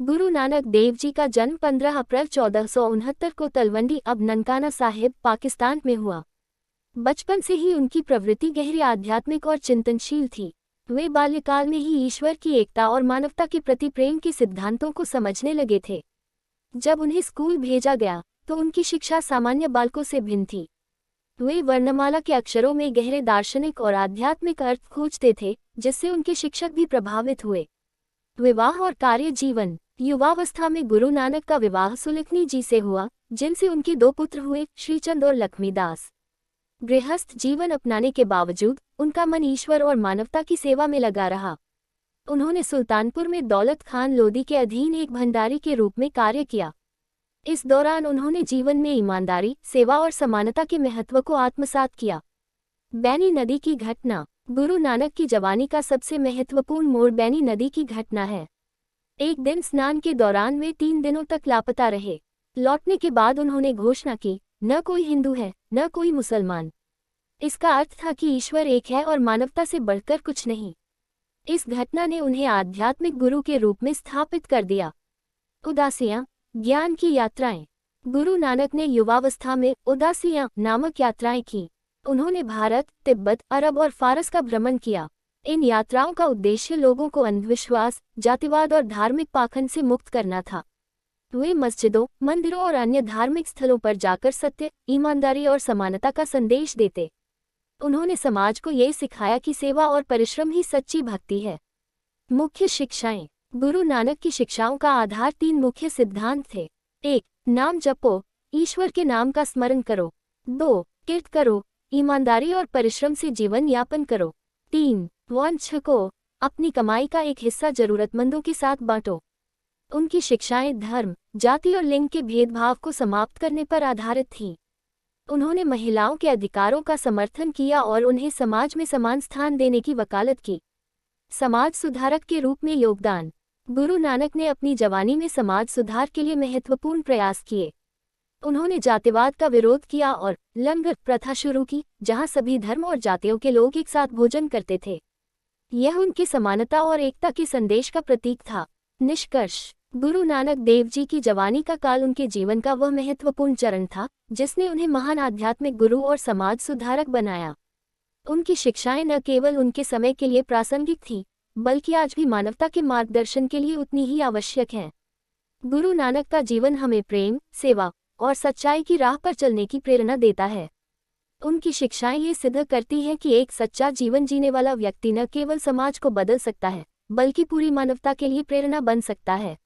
गुरु नानक देव जी का जन्म 15 अप्रैल 1469 को तलवंडी अब ननकाना साहिब पाकिस्तान में हुआ। बचपन से ही उनकी प्रवृत्ति गहरी आध्यात्मिक और चिंतनशील थी। वे बाल्यकाल में ही ईश्वर की एकता और मानवता के प्रति प्रेम के सिद्धांतों को समझने लगे थे। जब उन्हें स्कूल भेजा गया तो उनकी शिक्षा सामान्य बालकों से भिन्न थी। वे वर्णमाला के अक्षरों में गहरे दार्शनिक और आध्यात्मिक अर्थ खोजते थे, जिससे उनके शिक्षक भी प्रभावित हुए। विवाह और कार्य जीवन। युवावस्था में गुरु नानक का विवाह सुलखनी जी से हुआ, जिनसे उनके 2 पुत्र हुए, श्रीचंद और लक्ष्मीदास। गृहस्थ जीवन अपनाने के बावजूद उनका मन ईश्वर और मानवता की सेवा में लगा रहा। उन्होंने सुल्तानपुर में दौलत खान लोदी के अधीन एक भंडारी के रूप में कार्य किया। इस दौरान उन्होंने जीवन में ईमानदारी, सेवा और समानता के महत्व को आत्मसात किया। बैनी नदी की घटना। गुरु नानक की जवानी का सबसे महत्वपूर्ण मोड़ बैनी नदी की घटना है। एक दिन स्नान के दौरान वे 3 दिनों तक लापता रहे। लौटने के बाद उन्होंने घोषणा की, न कोई हिंदू है, न कोई मुसलमान। इसका अर्थ था कि ईश्वर एक है और मानवता से बढ़कर कुछ नहीं। इस घटना ने उन्हें आध्यात्मिक गुरु के रूप में स्थापित कर दिया। उदासियां, ज्ञान की यात्राएं। गुरु नानक ने युवावस्था में उदासियां नामक यात्राएं की। उन्होंने भारत, तिब्बत, अरब और फारस का भ्रमण किया। इन यात्राओं का उद्देश्य लोगों को अंधविश्वास, जातिवाद और धार्मिक पाखंड से मुक्त करना था। वे मस्जिदों, मंदिरों और अन्य धार्मिक स्थलों पर जाकर सत्य, ईमानदारी और समानता का संदेश देते। उन्होंने समाज को ये सिखाया कि सेवा और परिश्रम ही सच्ची भक्ति है। मुख्य शिक्षाएं। गुरु नानक की शिक्षाओं का आधार 3 मुख्य सिद्धांत थे। 1. नाम जपो, ईश्वर के नाम का स्मरण करो। 2. कीर्त करो, ईमानदारी और परिश्रम से जीवन यापन करो। 3. वंश को, अपनी कमाई का एक हिस्सा जरूरतमंदों के साथ बांटो। उनकी शिक्षाएं धर्म, जाति और लिंग के भेदभाव को समाप्त करने पर आधारित थीं। उन्होंने महिलाओं के अधिकारों का समर्थन किया और उन्हें समाज में समान स्थान देने की वकालत की। समाज सुधारक के रूप में योगदान। गुरु नानक ने अपनी जवानी में समाज सुधार के लिए महत्वपूर्ण प्रयास किए। उन्होंने जातिवाद का विरोध किया और लंगर प्रथा शुरू की, जहां सभी धर्म और जातियों के लोग एक साथ भोजन करते थे। यह उनकी समानता और एकता के संदेश का प्रतीक था। निष्कर्ष। गुरु नानक देव जी की जवानी का काल उनके जीवन का वह महत्वपूर्ण चरण था जिसने उन्हें महान आध्यात्मिक गुरु और समाज सुधारक बनाया। उनकी शिक्षाएं न केवल उनके समय के लिए प्रासंगिक थीं, बल्कि आज भी मानवता के मार्गदर्शन के लिए उतनी ही आवश्यक हैं। गुरु नानक का जीवन हमें प्रेम, सेवा और सच्चाई की राह पर चलने की प्रेरणा देता है। उनकी शिक्षाएं ये सिद्ध करती हैं कि एक सच्चा जीवन जीने वाला व्यक्ति न केवल समाज को बदल सकता है, बल्कि पूरी मानवता के लिए प्रेरणा बन सकता है।